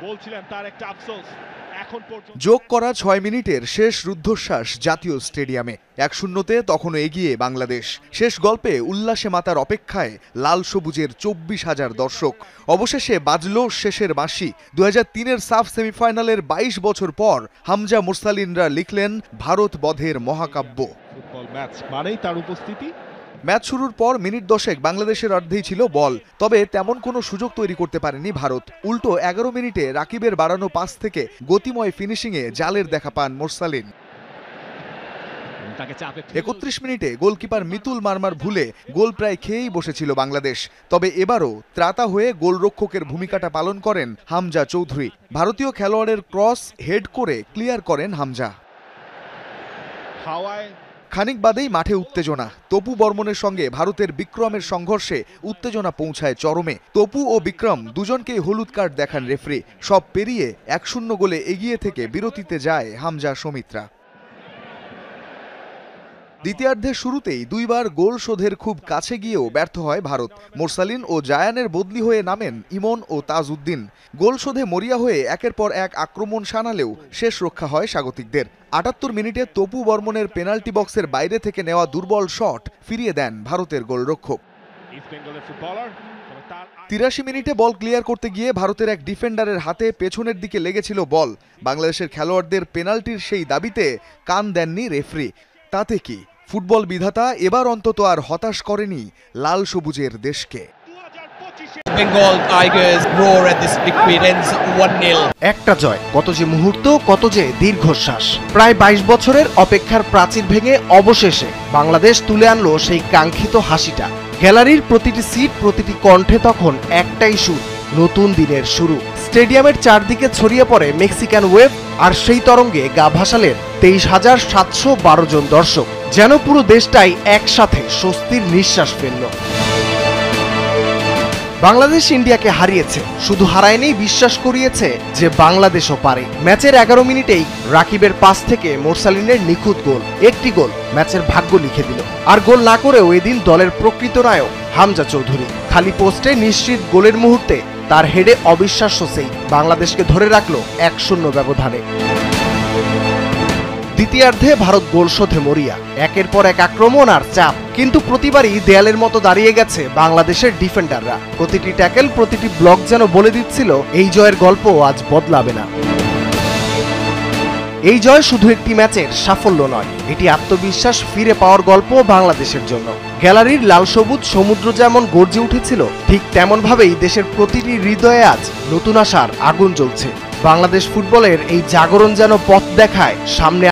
বলছিলেন তার একটা আফসোস এখন পর্যন্ত যোগ করা ৬ মিনিটের শেষ রুদ্ধশ্বাস জাতীয় স্টেডিয়ামে ১-০তে তখনও এগিয়ে বাংলাদেশ। শেষ গল্পে উল্লাসে মাতার অপেক্ষায় লাল সবুজের ২৪,০০০ দর্শক। অবশেষে বাজল শেষের বাঁশি। ২০০৩-এর সাফ সেমিফাইনালের ২২ বছর পর হামজা মুরসালিনরা লিখলেন ভারত বধের মহাকাব্য। ফুটবল ম্যাচ মানেই তার উপস্থিতি। ম্যাচ শুরুর পর মিনিট ১০ বাংলাদেশের অর্ধেই ছিল বল, তবে তেমন কোনো সুযোগ তৈরি করতে পারেনি ভারত। উল্টো ১১ মিনিটে রাকিবের বাড়ানো পাস থেকে গতিময় ফিনিশিংয়ে জালের দেখা পান মুরসালিন। ৩১ মিনিটে গোলকিপার মিতুল মারমার ভুলে গোল প্রায় খেয়েই বসেছিল বাংলাদেশ। তবে এবারও ত্রাতা হয়ে গোলরক্ষকের ভূমিকাটা পালন করেন হামজা চৌধুরী। ভারতীয় খেলোয়াড়ের ক্রস হেড করে ক্লিয়ার করেন হামজা। খানিক বাদেই মাঠে উত্তেজনা। তপু বর্মনের সঙ্গে ভারতের বিক্রমের সংঘর্ষে উত্তেজনা পৌঁছায় চরমে। তপু ও বিক্রম দুজনকেই হলুদ কার্ড দেখান রেফারি। সব পেরিয়ে ১-০ গোলে এগিয়ে থেকে বিরতিতে যায় হামজা সৌমিত্রা। দ্বিতীয়ার্ধের শুরুতেই দুইবার গোল শোধের খুব কাছে গিয়েও ব্যর্থ হয় ভারত। মোরসালিন ও জায়ানের বদলি হয়ে নামেন ইমন ও তাজউদ্দিন। গোল শোধে মরিয়া হয়ে একের পর এক আক্রমণ শানালেও শেষ রক্ষা হয় স্বাগতিকদের। ৭৮ মিনিটে তপু বর্মনের পেনাল্টি বক্সের বাইরে থেকে নেওয়া দুর্বল শট ফিরিয়ে দেন ভারতের গোলরক্ষক। ৮৩ মিনিটে বল ক্লিয়ার করতে গিয়ে ভারতের এক ডিফেন্ডারের হাতে পেছনের দিকে লেগেছিল বল। বাংলাদেশের খেলোয়াড়দের পেনাল্টির সেই দাবিতে কান দেননি রেফারি। তাতে কি ফুটবল বিধাতা এবার অন্তত আর হতাশ করেনি লাল সবুজের দেশকে। Bengal Tigers roar at this victory. It ends 1-0. একটা জয়, কত যে মুহূর্ত, কত যে দীর্ঘশ্বাস। প্রায় ২২ বছরের অপেক্ষার প্রাচীর ভেঙে অবশেষে বাংলাদেশ তুলে আনলো সেই কাঙ্ক্ষিত হাসিটা। গ্যালারির প্রতিটি সিট, প্রতিটি কণ্ঠে তখন একটাই সুর, নতুন দিনের শুরু। স্টেডিয়ামের চারদিকে ছড়িয়ে পড়ে মেক্সিকান ওয়েভ, আর সেই তরঙ্গে গা ভাসালেন ২৩,৭১২ জন দর্শক। যেন পুরো দেশটাই একসাথে স্বস্তির নিঃশ্বাস ফেলল। বাংলাদেশ ইন্ডিয়াকে হারিয়েছে, শুধু হারায়নি, বিশ্বাস করিয়েছে যে বাংলাদেশও পারে। ম্যাচের ১১ মিনিটেই রাকিবের পাস থেকে মোরসালিনের নিখুঁত গোল, একটি গোল ম্যাচের ভাগ্য লিখে দিল। আর গোল না করেও এদিন দলের প্রকৃত নায়ক হামজা চৌধুরী। খালি পোস্টে নিশ্চিত গোলের মুহূর্তে তার হেডে অবিশ্বাস্য সেই বাংলাদেশকে ধরে রাখলো ১-০ ব্যবধানে। দ্বিতীয়ার্ধে ভারত গোল শোধে মরিয়া, একের পর এক আক্রমণ আর চাপ, কিন্তু প্রতিবারই দেয়ালের মতো দাঁড়িয়ে গেছে বাংলাদেশের ডিফেন্ডাররা। প্রতিটি ট্যাকেল, প্রতিটি ব্লক যেন বলে দিচ্ছিল এই জয়ের গল্প আজ বদলাবে না। এই জয় শুধু একটি ম্যাচের সাফল্য নয়, এটি আত্মবিশ্বাস ফিরে পাওয়ার গল্প বাংলাদেশের জন্য। গ্যালারির লাল সবুজ সমুদ্র যেমন গর্জে উঠেছিল, ঠিক তেমন ভাবেই দেশের প্রতিটি হৃদয়ে আজ নতুন আশার আগুন জ্বলছে। বাংলাদেশ ফুটবলের এই জাগরণ যেন পথ দেখায় সামনে